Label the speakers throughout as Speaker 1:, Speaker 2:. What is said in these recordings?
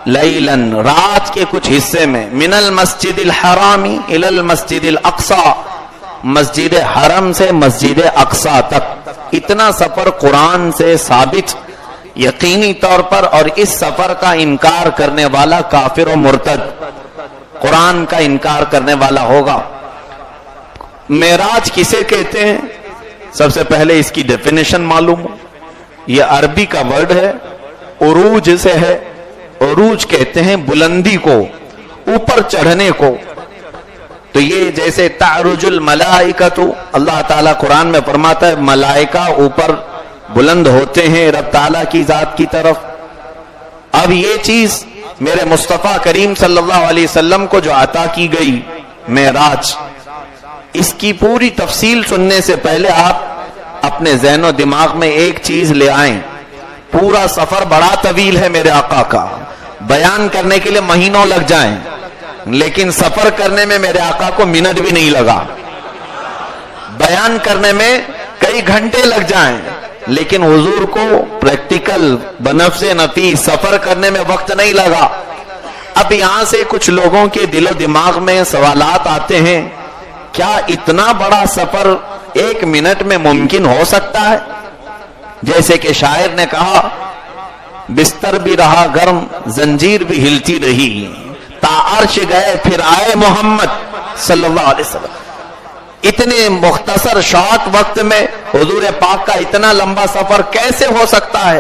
Speaker 1: لیلن رات کے کچھ حصے میں من المسجد الحرامی الی المسجد الاقصی مسجد حرم سے مسجد اقصی تک اتنا سفر قرآن سے ثابت یقینی طور پر، اور اس سفر کا انکار کرنے والا کافر و مرتد قرآن کا انکار کرنے والا ہوگا۔ معراج کسے کہتے ہیں؟ سب سے پہلے اس کی ڈیفینیشن معلوم ہو۔ یہ عربی کا ورڈ ہے، عروج سے ہے۔ عروج کہتے ہیں بلندی کو، اوپر چڑھنے کو۔ تو یہ جیسے تعرج الملائکۃ، اللہ تعالیٰ قرآن میں فرماتا ہے ملائکہ اوپر بلند ہوتے ہیں رب تعالیٰ کی ذات کی طرف۔ اب یہ چیز میرے مصطفیٰ کریم صلی اللہ علیہ وسلم کو جو عطا کی گئی معراج، اس کی پوری تفصیل سننے سے پہلے آپ اپنے ذہن و دماغ میں ایک چیز لے آئیں۔ پورا سفر بڑا طویل ہے میرے آقا کا، بیان کرنے کے لیے مہینوں لگ جائیں، لیکن سفر کرنے میں میرے آقا کو منٹ بھی نہیں لگا۔ بیان کرنے میں کئی گھنٹے لگ جائیں، لیکن حضور کو پریکٹیکل بنفس نفیس سفر کرنے میں وقت نہیں لگا۔ اب یہاں سے کچھ لوگوں کے دل و دماغ میں سوالات آتے ہیں، کیا اتنا بڑا سفر ایک منٹ میں ممکن ہو سکتا ہے؟ جیسے کہ شاعر نے کہا، بستر بھی رہا گرم زنجیر بھی ہلتی رہی، تا عرش گئے پھر آئے محمد صلی اللہ علیہ وسلم۔ اتنے مختصر شارٹ وقت میں حضور پاک کا اتنا لمبا سفر کیسے ہو سکتا ہے؟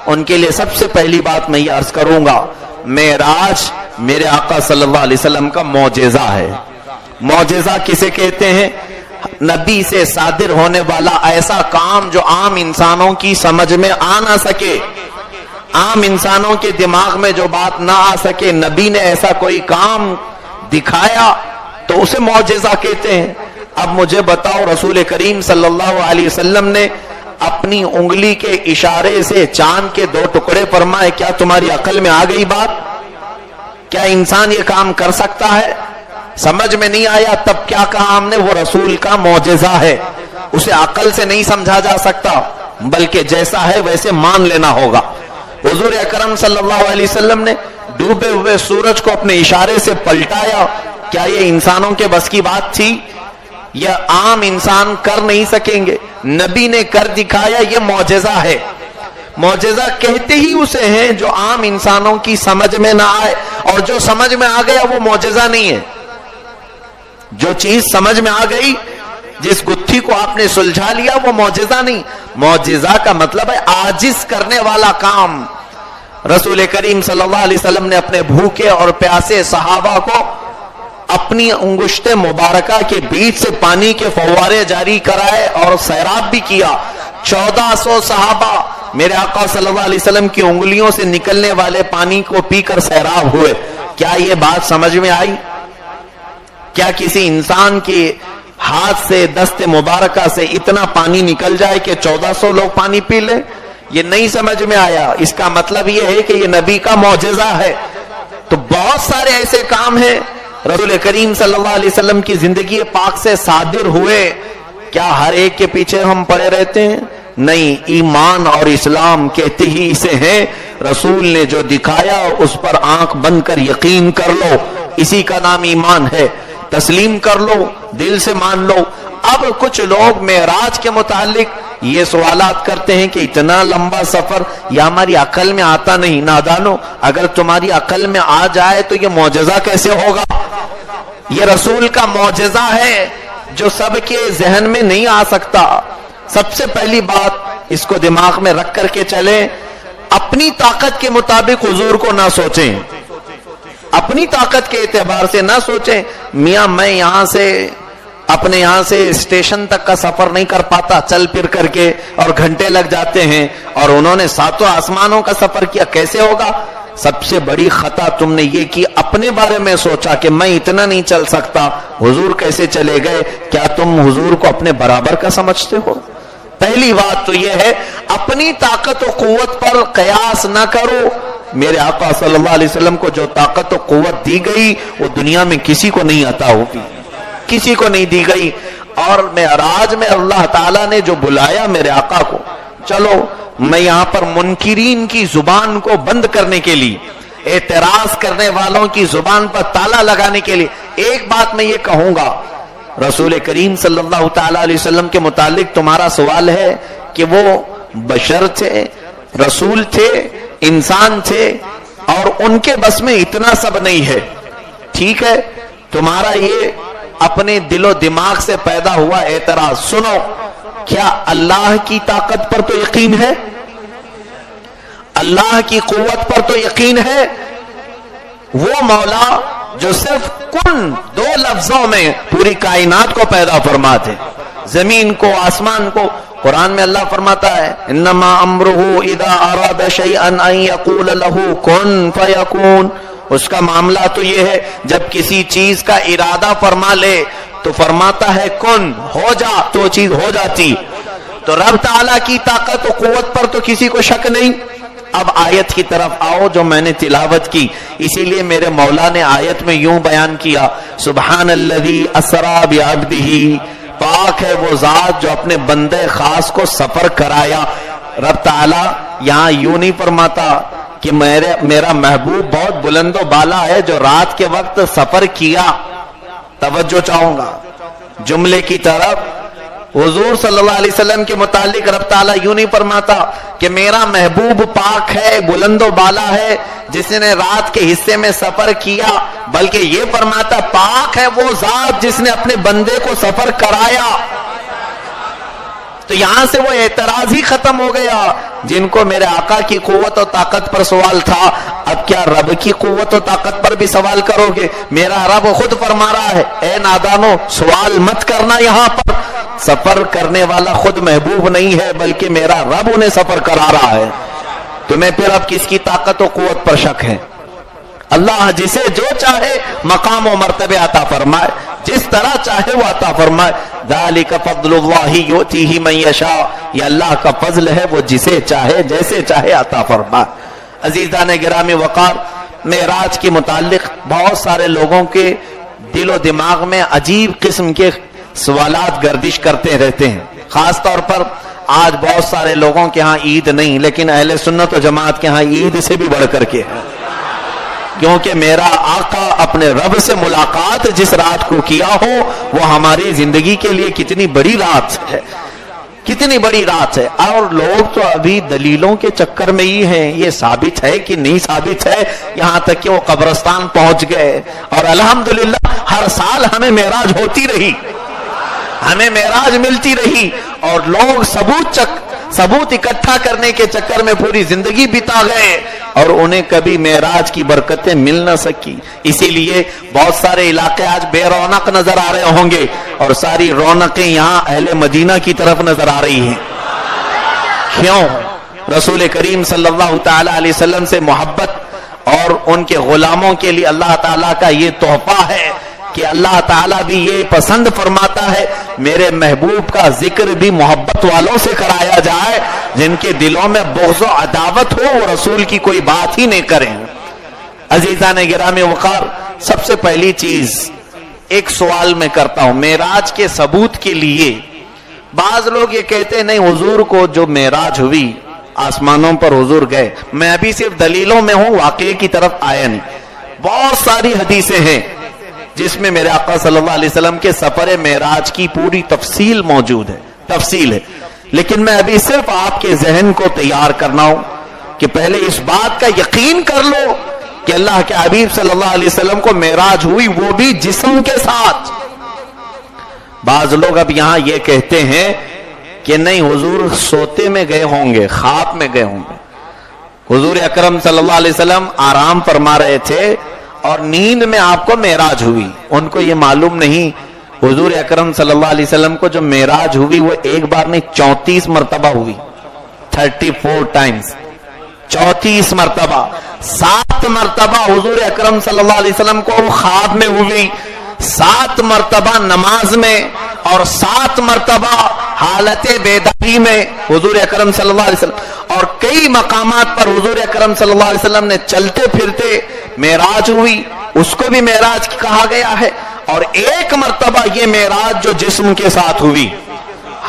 Speaker 1: ان کے لیے سب سے پہلی بات میں یہ عرض کروں گا، معراج میرے آقا صلی اللہ علیہ وسلم کا معجزہ ہے۔ معجزہ کسے کہتے ہیں؟ نبی سے صادر ہونے والا ایسا کام جو عام انسانوں کی سمجھ میں آ نہ سکے، عام انسانوں کے دماغ میں جو بات نہ آ سکے، نبی نے ایسا کوئی کام دکھایا تو اسے معجزہ کہتے ہیں۔ اب مجھے بتاؤ، رسول کریم صلی اللہ علیہ وسلم نے اپنی انگلی کے اشارے سے چاند کے 2 ٹکڑے فرمائے، کیا تمہاری عقل میں آ گئی بات؟ کیا انسان یہ کام کر سکتا ہے؟ سمجھ میں نہیں آیا، تب کیا کہا ہم نے؟ وہ رسول کا معجزہ ہے، اسے عقل سے نہیں سمجھا جا سکتا، بلکہ جیسا ہے ویسے مان لینا ہوگا۔ حضور اکرم صلی اللہ علیہ وسلم نے ڈوبے ہوئے سورج کو اپنے اشارے سے پلٹایا، کیا یہ انسانوں کے بس کی بات تھی؟ یہ عام انسان کر نہیں سکیں گے، نبی نے کر دکھایا، یہ معجزہ ہے۔ معجزہ کہتے ہی اسے ہیں جو عام انسانوں کی سمجھ میں نہ آئے، اور جو سمجھ میں آ گیا وہ معجزہ نہیں ہے۔ جو چیز سمجھ میں آ گئی، جس گتھی کو آپ نے سلجھا لیا، وہ معجزہ نہیں۔ معجزہ کا مطلب ہے عاجز کرنے والا کام۔ رسول کریم صلی اللہ علیہ وسلم نے اپنے بھوکے اور پیاسے صحابہ کو اپنی انگشت مبارکہ کے بیچ سے پانی کے فوارے جاری کرائے اور سیراب بھی کیا۔ 1400 صحابہ میرے آقا صلی اللہ علیہ وسلم کی انگلیوں سے نکلنے والے پانی کو پی کر سیراب ہوئے۔ کیا یہ بات سمجھ میں آئی؟ کیا کسی انسان کے ہاتھ سے دست مبارکہ سے اتنا پانی نکل جائے کہ 1400 لوگ پانی پی لیں؟ یہ نہیں سمجھ میں آیا۔ اس کا مطلب یہ ہے کہ یہ نبی کا معجزہ ہے۔ تو بہت سارے ایسے کام ہیں رسول کریم صلی اللہ علیہ وسلم کی زندگی پاک سے صادر ہوئے، کیا ہر ایک کے پیچھے ہم پڑے رہتے ہیں؟ نہیں، ایمان اور اسلام کہتے ہی اسے ہیں، رسول نے جو دکھایا اس پر آنکھ بند کر یقین کر لو، اسی کا نام ایمان ہے۔ تسلیم کر لو، دل سے مان لو۔ اب کچھ لوگ معراج کے متعلق یہ سوالات کرتے ہیں کہ اتنا لمبا سفر یہ ہماری عقل میں آتا نہیں۔ نادانو، اگر تمہاری عقل میں آ جائے تو یہ معجزہ کیسے ہوگا؟ یہ رسول کا معجزہ ہے جو سب کے ذہن میں نہیں آ سکتا۔ سب سے پہلی بات اس کو دماغ میں رکھ کر کے چلیں، اپنی طاقت کے مطابق حضور کو نہ سوچیں، اپنی طاقت کے اعتبار سے نہ سوچیں میاں میں اپنے یہاں سے اسٹیشن تک کا سفر نہیں کر پاتا چل پھر کر کے، اور گھنٹے لگ جاتے ہیں، اور انہوں نے 7 آسمانوں کا سفر کیا، کیسے ہوگا؟ سب سے بڑی خطا تم نے یہ کی، اپنے بارے میں سوچا کہ میں اتنا نہیں چل سکتا، حضور کیسے چلے گئے؟ کیا تم حضور کو اپنے برابر کا سمجھتے ہو؟ پہلی بات تو یہ ہے، اپنی طاقت و قوت پر قیاس نہ کرو۔ میرے آقا صلی اللہ علیہ وسلم کو جو طاقت و قوت دی گئی وہ دنیا میں کسی کو نہیں عطا ہوگی، کسی کو نہیں دی گئی۔ اور معراج میں اللہ تعالیٰ نے جو بلایا میرے آقا کو، چلو میں یہاں پر منکرین کی زبان کو بند کرنے کے لیے اعتراض کرنے والوں کی زبان پر تالا لگانے کے لیے ایک بات میں یہ کہوں گا، رسول کریم صلی اللہ تعالی علیہ وسلم کے متعلق تمہارا سوال ہے کہ وہ بشر تھے، رسول تھے، انسان تھے، اور ان کے بس میں اتنا سب نہیں ہے. ٹھیک ہے، تمہارا یہ اپنے دل و دماغ سے پیدا ہوا اعتراض. سنو، کیا اللہ کی طاقت پر تو یقین ہے؟ اللہ کی قوت پر تو یقین ہے؟ وہ مولا جو صرف کن دو لفظوں میں پوری کائنات کو پیدا فرماتے، زمین کو، آسمان کو. قرآن میں اللہ فرماتا ہے انما امرہ اذا اراد شیئا ان یقول له کن فیکون. اس کا معاملہ تو یہ ہے جب کسی چیز کا ارادہ فرما لے تو فرماتا ہے کن، ہو جا، تو چیز ہو جاتی. تو رب تعالیٰ کی طاقت و قوت پر تو کسی کو شک نہیں. اب آیت کی طرف آؤ جو میں نے تلاوت کی. اسی لیے میرے مولا نے آیت میں یوں بیان کیا، سبحان الذی اسری بعبدہ، پاک ہے وہ ذات جو اپنے بندے خاص کو سفر کرایا. رب تعالیٰ یہاں یوں نہیں فرماتا کہ میرا محبوب بہت بلند و بالا ہے جو رات کے وقت سفر کیا. توجہ چاہوں گا جملے کی طرف. حضور صلی اللہ علیہ وسلم کے متعلق رب تعالیٰ یوں نہیں فرماتا کہ میرا محبوب پاک ہے، بلند و بالا ہے، جس نے رات کے حصے میں سفر کیا، بلکہ یہ فرماتا پاک ہے وہ ذات جس نے اپنے بندے کو سفر کرایا. تو یہاں سے وہ اعتراض ہی ختم ہو گیا. جن کو میرے آقا کی قوت و طاقت پر سوال تھا، اب کیا رب کی قوت و طاقت پر بھی سوال کرو گے؟ میرا رب خود فرما رہا ہے اے نادانو سوال مت کرنا. یہاں پر سفر کرنے والا خود محبوب نہیں ہے بلکہ میرا رب انہیں سفر کرا رہا ہے. تمہیں پھر اب کس کی طاقت و قوت پر شک ہے؟ اللہ جسے جو چاہے مقام و مرتبے عطا فرمائے، جس طرح چاہے وہ عطا فرمائے. ذالک فضل اللہ یؤتیہ من یشاء، یہ اللہ کا فضل ہے، وہ جسے چاہے جیسے چاہے عطا فرمائے. عزیزان گرامی وقار، معراج کے متعلق بہت سارے لوگوں کے دل و دماغ میں عجیب قسم کے سوالات گردش کرتے رہتے ہیں. خاص طور پر آج بہت سارے لوگوں کے ہاں عید نہیں، لیکن اہل سنت و جماعت کے ہاں عید سے بھی بڑھ کر کے ہے، کیونکہ میرا آقا اپنے رب سے ملاقات جس رات کو کیا ہو وہ ہماری زندگی کے لیے کتنی بڑی رات ہے، کتنی بڑی رات ہے. اور لوگ تو ابھی دلیلوں کے چکر میں ہی ہیں، یہ ثابت ہے کہ نہیں ثابت ہے، یہاں تک کہ وہ قبرستان پہنچ گئے. اور الحمدللہ ہر سال ہمیں معراج ہوتی رہی، ہمیں معراج ملتی رہی، اور لوگ ثبوت اکٹھا کرنے کے چکر میں پوری زندگی بتا گئے اور انہیں کبھی معراج کی برکتیں مل نہ سکی. اسی لیے بہت سارے علاقے آج بے رونق نظر آ رہے ہوں گے اور ساری رونقیں یہاں اہل مدینہ کی طرف نظر آ رہی ہیں. کیوں؟ رسول کریم صلی اللہ تعالی علیہ وسلم سے محبت اور ان کے غلاموں کے لیے اللہ تعالیٰ کا یہ تحفہ ہے کہ اللہ تعالیٰ بھی یہ پسند فرماتا ہے میرے محبوب کا ذکر بھی محبت والوں سے کرایا جائے، جن کے دلوں میں بغض و عداوت ہو وہ رسول کی کوئی بات ہی نہیں کریں. عزیزان گرامی وقار، سب سے پہلی چیز ایک سوال میں کرتا ہوں معراج کے ثبوت کے لیے. بعض لوگ یہ کہتے ہیں نہیں حضور کو جو معراج ہوئی آسمانوں پر حضور گئے. میں ابھی صرف دلیلوں میں ہوں، واقعے کی طرف آیا نہیں. بہت ساری حدیثیں ہیں جس میں میرے آقا صلی اللہ علیہ وسلم کے سفر معراج کی پوری تفصیل موجود ہے، تفصیل ہے. لیکن میں ابھی صرف آپ کے ذہن کو تیار کرنا ہوں کہ پہلے اس بات کا یقین کر لو کہ اللہ کے حبیب صلی اللہ علیہ وسلم کو معراج ہوئی، وہ بھی جسم کے ساتھ. بعض لوگ اب یہاں یہ کہتے ہیں کہ نہیں حضور سوتے میں گئے ہوں گے، خواب میں گئے ہوں گے. حضور اکرم صلی اللہ علیہ وسلم آرام فرما رہے تھے اور نیند میں آپ کو معراج ہوئی. ان کو یہ معلوم نہیں حضور اکرم صلی اللہ علیہ وسلم کو جو معراج ہوئی وہ ایک بار نہیں 34 مرتبہ ہوئی. 34 ٹائمز، 34 مرتبہ. 7 مرتبہ حضور اکرم صلی اللہ علیہ وسلم کو خواب میں ہوئی، 7 مرتبہ نماز میں، اور 7 مرتبہ حالت بیداری میں حضور اکرم صلی اللہ علیہ وسلم. اور کئی مقامات پر حضور اکرم صلی اللہ علیہ وسلم نے چلتے پھرتے معراج ہوئی، اس کو بھی معراج کہا گیا ہے. اور ایک مرتبہ یہ معراج جو جسم کے ساتھ ہوئی.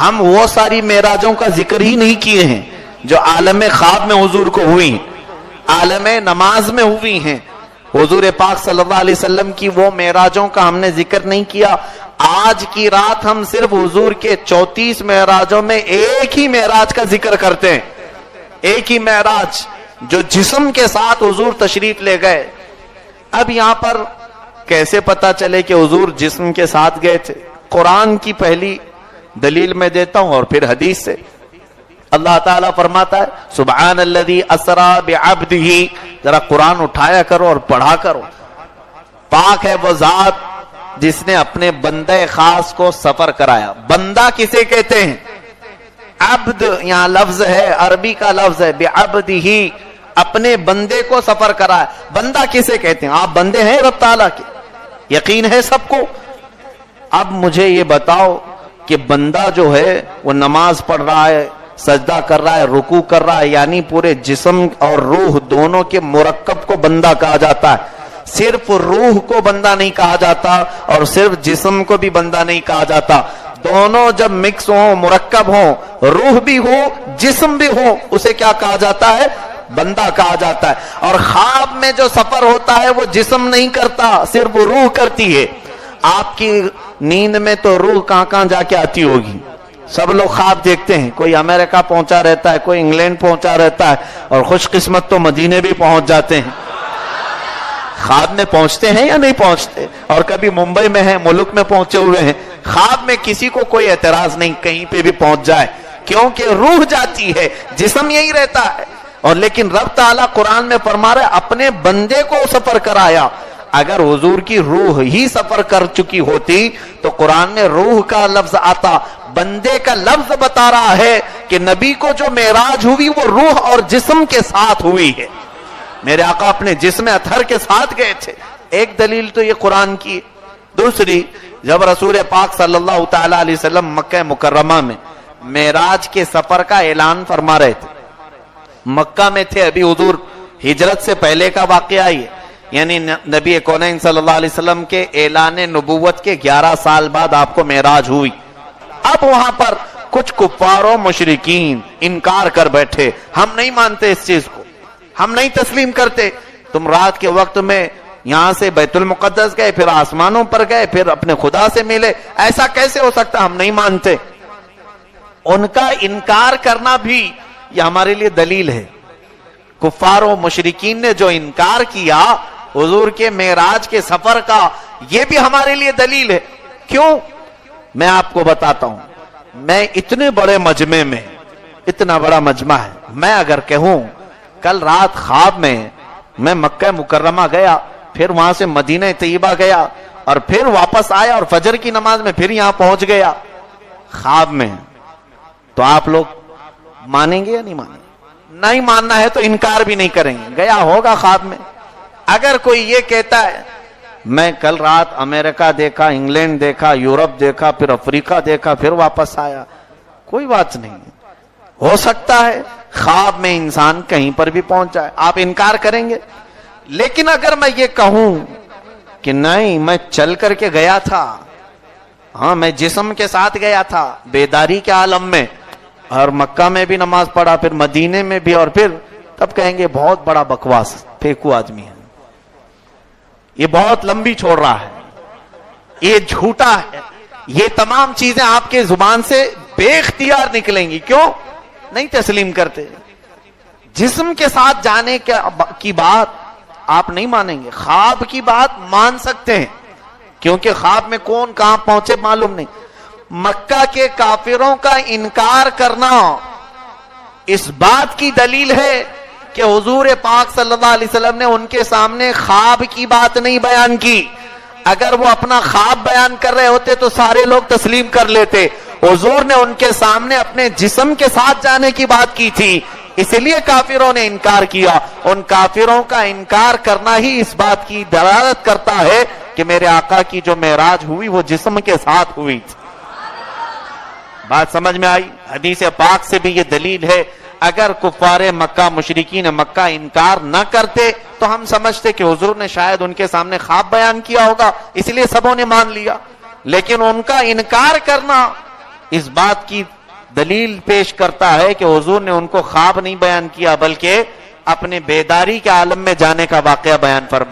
Speaker 1: ہم وہ ساری معراجوں کا ذکر ہی نہیں کیے ہیں جو عالم خواب میں حضور کو ہوئی. عالم نماز میں ہوئی ہیں. حضور پاک صلی اللہ علیہ وسلم کی وہ معراجوں کا ہم نے ذکر نہیں کیا. آج کی رات ہم صرف حضور کے 34 معراجوں میں ایک ہی معراج کا ذکر کرتے ہیں. ایک ہی معراج جو جسم کے ساتھ حضور تشریف لے گئے. اب یہاں پر کیسے پتا چلے کہ حضور جسم کے ساتھ گئے تھے؟ قرآن کی پہلی دلیل میں دیتا ہوں اور پھر حدیث سے. اللہ تعالیٰ فرماتا ہے سبحان الذی اسری بعبدہ. ذرا قرآن اٹھایا کرو اور پڑھا کرو. پاک ہے وہ ذات جس نے اپنے بندے خاص کو سفر کرایا. بندہ کسے کہتے ہیں؟ عبد یہاں لفظ ہے، عربی کا لفظ ہے. بعبدہ اپنے بندے کو سفر کرایا. بندہ کسے کہتے ہیں؟ آپ بندے ہیں رب تعالیٰ کے، یقین ہے سب کو. اب مجھے یہ بتاؤ کہ بندہ جو ہے وہ نماز پڑھ رہا ہے، سجدہ کر رہا ہے، رکوع کر رہا ہے، یعنی پورے جسم اور روح دونوں کے مرکب کو بندہ کہا جاتا ہے. صرف روح کو بندہ نہیں کہا جاتا اور صرف جسم کو بھی بندہ نہیں کہا جاتا. دونوں جب مکس ہوں، مرکب ہوں، روح بھی ہو جسم بھی ہو، اسے کیا کہا جاتا ہے؟ بندہ کہا جاتا ہے. اور خواب میں جو سفر ہوتا ہے وہ جسم نہیں کرتا، صرف روح کرتی ہے. آپ کی نیند میں تو روح کہاں کہاں جا کے آتی ہوگی. سب لوگ خواب دیکھتے ہیں، کوئی امریکہ پہنچا رہتا ہے، کوئی انگلینڈ پہنچا رہتا ہے، اور خوش قسمت تو مدینے بھی پہنچ جاتے ہیں. خواب میں پہنچتے ہیں یا نہیں پہنچتے؟ اور کبھی ممبئی میں ہیں، ملک میں پہنچے ہوئے ہیں. خواب میں کسی کو کوئی اعتراض نہیں، کہیں پہ بھی پہنچ جائے، کیونکہ روح جاتی ہے، جسم یہی رہتا ہے. اور لیکن رب تعالیٰ قرآن میں فرما رہا ہے اپنے بندے کو سفر کرایا. اگر حضور کی روح ہی سفر کر چکی ہوتی تو قرآن میں روح کا لفظ آتا. بندے کا لفظ بتا رہا ہے کہ نبی کو جو معراج ہوئی وہ روح اور جسم کے ساتھ ہوئی ہے. میرے آقا اپنے جسم اطہر کے ساتھ گئے تھے. ایک دلیل تو یہ قرآن کی. دوسری، جب رسول پاک صلی اللہ تعالی علیہ وسلم مکہ مکرمہ میں معراج کے سفر کا اعلان فرما رہے تھے، مکہ میں تھے، ابھی حضور ہجرت سے پہلے کا واقعہ ہے، یعنی نبی کونین صلی اللہ علیہ وسلم کے اعلان نبوت کے 11 سال بعد آپ کو معراج ہوئی. اب وہاں پر کچھ کفار و مشرکین انکار کر بیٹھے، ہم نہیں مانتے اس چیز کو، ہم نہیں تسلیم کرتے. تم رات کے وقت میں یہاں سے بیت المقدس گئے، پھر آسمانوں پر گئے، پھر اپنے خدا سے ملے، ایسا کیسے ہو سکتا؟ ہم نہیں مانتے. ان کا انکار کرنا بھی یہ ہمارے لیے دلیل ہے. کفار و مشرکین نے جو انکار کیا حضور کے معراج کے سفر کا، یہ بھی ہمارے لیے دلیل ہے. کیوں؟ میں آپ کو بتاتا ہوں. میں اتنے بڑے مجمع میں، اتنا بڑا مجمع ہے، میں اگر کہوں کل رات خواب میں میں مکہ مکرمہ گیا، پھر وہاں سے مدینہ طیبہ گیا، اور پھر واپس آیا اور فجر کی نماز میں پھر یہاں پہنچ گیا خواب میں، تو آپ لوگ مانیں گے یا نہیں مانیں گے؟ نہیں ماننا ہے تو انکار بھی نہیں کریں گے، گیا ہوگا خواب میں. اگر کوئی یہ کہتا ہے میں کل رات امریکہ دیکھا، انگلینڈ دیکھا، یورپ دیکھا، پھر افریقہ دیکھا، پھر واپس آیا، کوئی بات نہیں. ہو سکتا ہے خواب میں انسان کہیں پر بھی پہنچ جائے، آپ انکار کریں گے. لیکن اگر میں یہ کہوں کہ نہیں میں چل کر کے گیا تھا، ہاں میں جسم کے ساتھ گیا تھا بیداری کے عالم میں، اور مکہ میں بھی نماز پڑھا، پھر مدینے میں بھی، اور پھر تب کہیں گے بہت بڑا بکواس پھینکو آدمی ہے، یہ بہت لمبی چھوڑ رہا ہے، یہ جھوٹا ہے. یہ تمام چیزیں آپ کے زبان سے بے اختیار نکلیں گی. کیوں نہیں تسلیم کرتے؟ جسم کے ساتھ جانے کی بات آپ نہیں مانیں گے، خواب کی بات مان سکتے ہیں، کیونکہ خواب میں کون کہاں پہنچے معلوم نہیں. مکہ کے کافروں کا انکار کرنا اس بات کی دلیل ہے کہ حضور پاک صلی اللہ علیہ وسلم نے ان کے سامنے خواب کی بات نہیں بیان کی. اگر وہ اپنا خواب بیان کر رہے ہوتے تو سارے لوگ تسلیم کر لیتے. حضور نے ان کے سامنے اپنے جسم کے ساتھ جانے کی بات کی تھی، اس لیے کافروں نے انکار کیا. ان کافروں کا انکار کرنا ہی اس بات کی دلالت کرتا ہے کہ میرے آقا کی جو معراج ہوئی وہ جسم کے ساتھ ہوئی تھی. بات سمجھ میں آئی؟ حدیث پاک سے بھی یہ دلیل ہے. اگر کفار مکہ مشرکین مکہ انکار نہ کرتے تو ہم سمجھتے کہ حضور نے شاید ان کے سامنے خواب بیان کیا ہوگا، اس لیے سبوں نے مان لیا. لیکن ان کا انکار کرنا اس بات کی دلیل پیش کرتا ہے کہ حضور نے ان کو خواب نہیں بیان کیا بلکہ
Speaker 2: اپنے بیداری کے عالم میں جانے کا واقعہ بیان فرمائیں۔